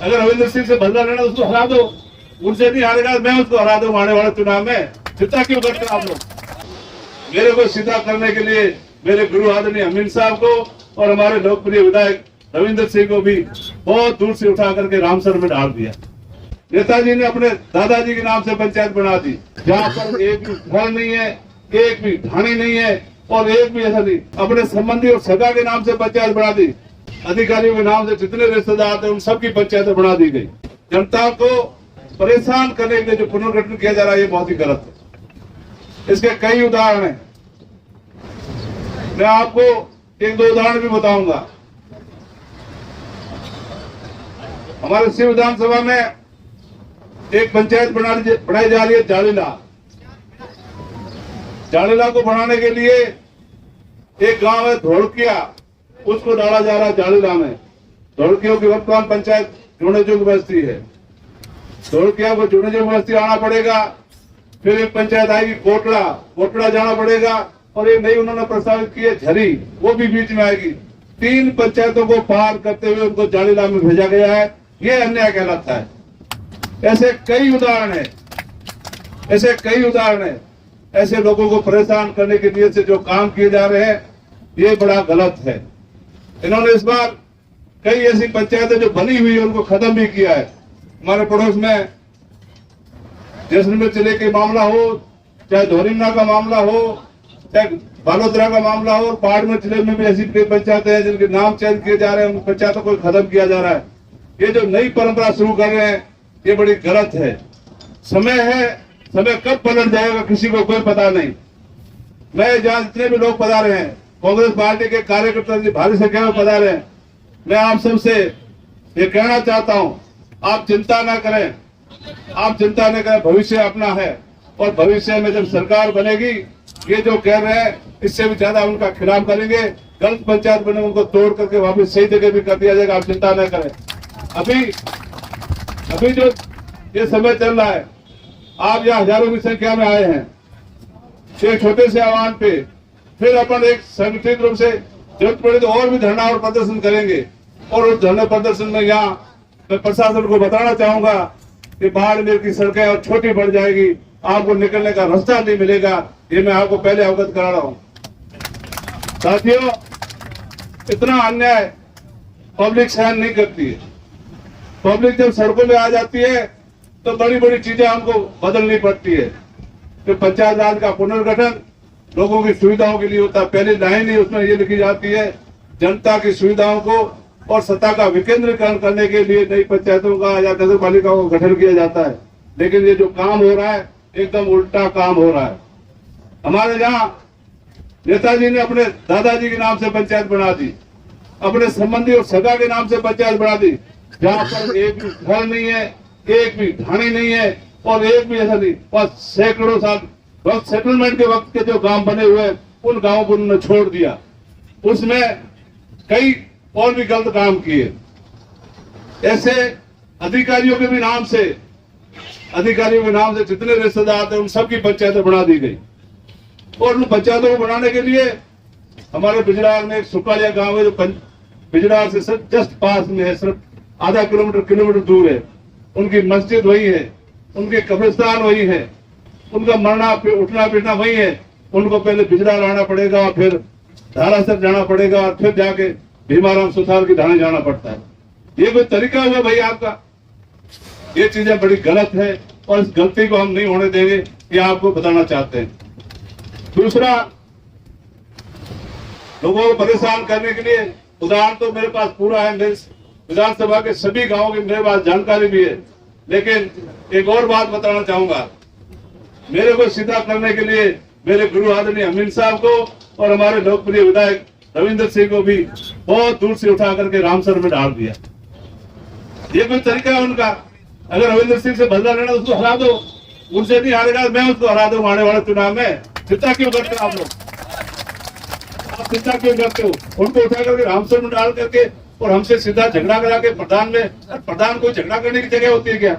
अगर रविंद्र सिंह से बदला लेना उसको हरा दो, उनसे नहीं हारेगा मैं उसको हरा दूं आने वाले चुनाव में। चिंता क्यों करते आप लोग? मेरे को सीधा करने के लिए मेरे गुरु आदरणीय अमीन साहब को और हमारे लोकप्रिय विधायक रविंद्र सिंह को भी बहुत दूर से उठा करके रामसर में डाल दिया। नेताजी ने अपने दादाजी के नाम से पंचायत बना दी, जहाँ पर एक भी घर नहीं है, एक भी ढाणी नहीं है और एक भी ऐसा नहीं। अपने संबंधी और सगा के नाम से पंचायत बना दी। अधिकारियों के नाम से जितने रिश्तेदार थे उन सबकी पंचायतें बना दी गई। जनता को परेशान करने के लिए जो पुनर्गठन किया जा रहा है ये बहुत ही गलत है। इसके कई उदाहरण हैं, मैं आपको एक दो उदाहरण भी बताऊंगा। हमारे शिव विधानसभा में एक पंचायत बनाई जा रही है जालीला। जालीला को बनाने के लिए एक गांव है धोड़किया, उसको डाला जा रहा है जालीला में। धोड़कियों की वर्तमान पंचायत जुड़ेजुग बस्ती है। धोड़किया को जुड़ेजुग बस्ती आना पड़ेगा। फिर एक पंचायत आएगी कोटड़ा, कोटड़ा जाना पड़ेगा और एक नई उन्होंने प्रस्तावित की है झरी, वो भी बीच में आएगी। 3 पंचायतों को पार करते हुए उनको जालीला में भेजा गया है। ये अन्याय कहलाता है। ऐसे कई उदाहरण है, ऐसे कई उदाहरण है। ऐसे लोगों को परेशान करने के लिए से जो काम किए जा रहे हैं ये बड़ा गलत है। इन्होंने इस बार कई ऐसी पंचायतें जो बनी हुई है उनको खत्म भी किया है। हमारे पड़ोस में जैसलमेर जिले के मामला हो, चाहे धोरीमना का मामला हो, चाहे बालोतरा का मामला हो, और बाड़मेर जिले में भी ऐसी पंचायतें हैं जिनके नाम चेंज किए जा रहे हैं। उन पंचायतों को खत्म किया जा रहा है। ये जो नई परंपरा शुरू कर रहे हैं ये बड़ी गलत है। समय है, समय कब पलट जाएगा किसी को कोई पता नहीं। मैं जहां जितने भी लोग पधारे हैं, कांग्रेस पार्टी के कार्यकर्ता भारी संख्या में पधारे हैं, मैं आप सबसे ये कहना चाहता हूं, आप चिंता ना करें, आप चिंता न करें। भविष्य अपना है और भविष्य में जब सरकार बनेगी ये जो कह रहे हैं इससे भी ज्यादा उनका खिलाफ करेंगे। गलत पंचायत बने उनको तोड़ करके वापस सही जगह भी कर दिया जाएगा। आप चिंता न करें। अभी जो ये समय चल रहा है, आप यहाँ हजारों की संख्या में आए हैं एक छोटे से आह्वान पे, फिर अपन एक संगठित रूप से जरूरत पड़े तो और भी धरना और प्रदर्शन करेंगे। और उस धरना प्रदर्शन में यहाँ मैं प्रशासन को बताना चाहूंगा कि बाड़मेर की सड़कें और छोटी बढ़ जाएगी, आपको निकलने का रास्ता नहीं मिलेगा। ये मैं आपको पहले अवगत करा रहा हूँ। साथियों, इतना अन्याय पब्लिक सहन नहीं करती है। पब्लिक जब सड़कों में आ जाती है तो बड़ी बड़ी चीजें हमको बदलनी पड़ती है। तो पंचायत राज का पुनर्गठन लोगों की सुविधाओं के लिए होता है। पहली लाइन ही उसमें ये लिखी जाती है, जनता की सुविधाओं को और सत्ता का विकेंद्रीकरण करने के लिए नई पंचायतों का या नगर पालिकाओं का गठन किया जाता है। लेकिन ये जो काम हो रहा है एकदम उल्टा काम हो रहा है। हमारे यहाँ नेताजी ने अपने दादाजी के नाम से पंचायत बना दी, अपने संबंधी और सगा के नाम से पंचायत बना दी, जहाँ पर एक भी घर नहीं है, एक भी ढाणी नहीं है और एक भी ऐसा नहीं। और सैकड़ों साल वक्त सेटलमेंट के वक्त के जो गांव बने हुए उन गांवों को उन्होंने छोड़ दिया। उसमें कई और भी गलत काम किए। ऐसे अधिकारियों के भी नाम से, अधिकारियों के नाम से जितने रिश्तेदार थे उन सबकी पंचायतें बना दी गई। और उन पंचायतों को बनाने के लिए हमारे बिजड़ार में एक सुकालिया गांव है जो बिजड़ार से सिर्फ जस्ट पास में है, सिर्फ आधा किलोमीटर दूर है। उनकी मस्जिद वही है, उनके कब्रिस्तान वही है, उनका मरना उठना बैठना वही है। उनको पहले बिजड़ार आना पड़ेगा और फिर धारासर जाना पड़ेगा और फिर जाके भीमाराम सुथार की ढाणी जाना पड़ता है। ये कोई तरीका हुआ भाई आपका? ये चीजें बड़ी गलत है और इस गलती को हम नहीं होने देंगे, ये आपको बताना चाहते हैं। दूसरा, लोगों को परेशान करने के लिए उदाहरण तो मेरे पास पूरा है, मेरे विधानसभा के सभी गांवों की मेरे पास जानकारी भी है। लेकिन एक और बात बताना चाहूंगा, मेरे को सीधा करने के लिए मेरे गुरु आदरणीय अमीन साहब को और हमारे लोकप्रिय विधायक रविंद्र सिंह को भी बहुत दूर से उठा करके रामसर में डाल दिया। ये कोई तरीका है उनका? अगर रविंद्र सिंह से बदला लेना उसको हरा दो, उनसे नहीं हारेगा मैं उसको हरा दूं आने वाले चुनाव में। चिंता क्यों करते हो आप लोग? आप चिंता क्यों करते हो? उनको उठा करके रामसर में डाल करके और हमसे सीधा झगड़ा करा के प्रधान में, प्रधान को झगड़ा करने की जगह होती है क्या?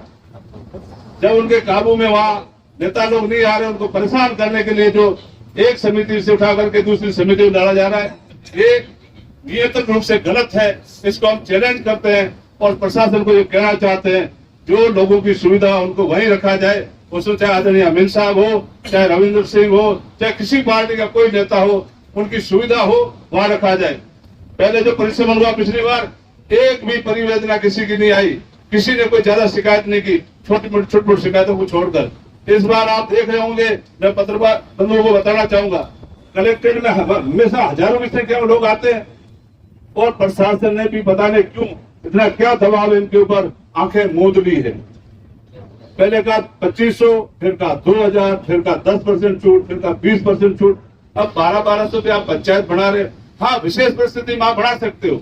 जब उनके काबू में वहां नेता लोग नहीं आ रहे, उनको परेशान करने के लिए जो एक समिति से उठा करके दूसरी समिति में डाला जा रहा है, ये नियत रूप से गलत है। इसको हम चैलेंज करते हैं और प्रशासन को ये कहना चाहते हैं, जो लोगों की सुविधा उनको वहीं रखा जाए, उसमें चाहे आदरणीय अमीन साहब हो, चाहे रविंद्र सिंह हो, चाहे किसी पार्टी का कोई नेता हो, उनकी सुविधा हो वहां रखा जाए। पहले जो परिश्रम हुआ पिछली बार, एक भी परिवेदना किसी की नहीं आई, किसी ने कोई ज्यादा शिकायत नहीं की, छोटी मोटी शिकायतों को छोड़कर। इस बार आप देख रहे होंगे, मैं पत्रकार बंधुओं को बताना चाहूंगा, कलेक्ट्रेट में हमेशा हजारों की संख्या में लोग आते हैं और प्रशासन ने भी पता नहीं क्यों इतना क्या दबाव इनके ऊपर आंखें मूंद ली है। पहले का 2500, फिर का 2000, फिर का 10% छूट, फिर का 20% छूट, अब 1200 पे आप पंचायत बना रहे। हाँ, विशेष परिस्थिति में आप बढ़ा सकते हो,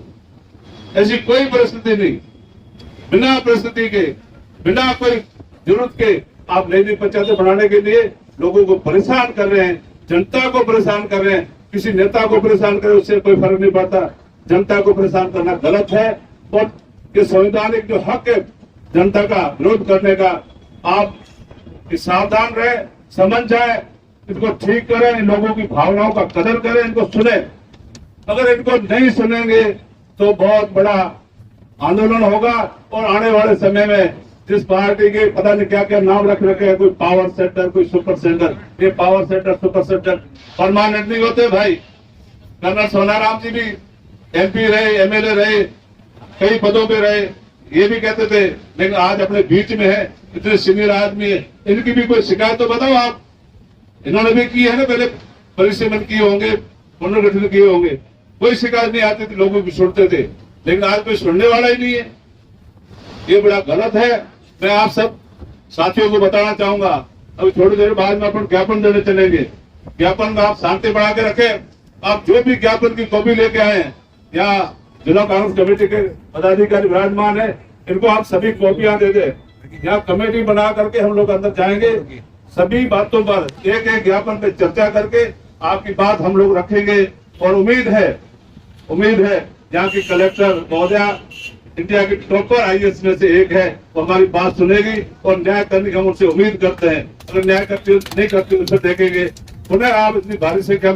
ऐसी कोई परिस्थिति नहीं। बिना परिस्थिति के, बिना कोई जरूरत के आप नई नई पंचायतें बनाने के लिए लोगों को परेशान कर रहे हैं, जनता को परेशान कर रहे हैं। किसी नेता को परेशान करें उससे कोई फर्क नहीं पड़ता, जनता को परेशान करना गलत है। और ये संवैधानिक जो हक है जनता का विरोध करने का, आप सावधान रहे, समझ जाए, इनको ठीक करें, इन लोगों की भावनाओं का कदर करें, इनको सुने। अगर इनको नहीं सुनेंगे तो बहुत बड़ा आंदोलन होगा और आने वाले समय में जिस पार्टी के पता नहीं क्या क्या नाम रख रखे हैं, कोई पावर सेंटर, कोई सुपर सेंटर, ये power centre super centre permanent नहीं होते भाई। कर्नल सोनाराम जी भी एमपी रहे, एमएलए रहे, कई पदों पे रहे, ये भी कहते थे, लेकिन आज अपने बीच में है, इतने सीनियर आदमी है, इनकी भी कोई शिकायत तो बताओ आप। इन्होंने भी की है ना, पहले परिसीमन किए होंगे, पुनर्गठन किए होंगे, कोई शिकायत नहीं आती थी, लोगों की सुनते थे, लेकिन आज कोई सुनने वाला ही नहीं है। ये बड़ा गलत है। मैं आप सब साथियों को बताना चाहूंगा, अभी थोड़ी देर बाद में अपन ज्ञापन देने चलेंगे। ज्ञापन में आप शांति बढ़ा के रखें। आप जो भी ज्ञापन की कॉपी लेके आए हैं, यहाँ जिला कांग्रेस कमेटी के पदाधिकारी विराजमान है, इनको आप सभी कॉपियां दे दे। यहाँ कमेटी बना करके हम लोग अंदर जाएंगे, सभी बातों पर एक एक ज्ञापन पे चर्चा करके आपकी बात हम लोग रखेंगे। और उम्मीद है यहाँ की कलेक्टर महोदया इंडिया की टॉपर आईएएस में से एक है, वो हमारी बात सुनेगी और न्याय करने की हम उनसे उम्मीद करते हैं। अगर न्याय करती नहीं करती उसे देखेंगे। पुनः आप इतनी भारी संख्या में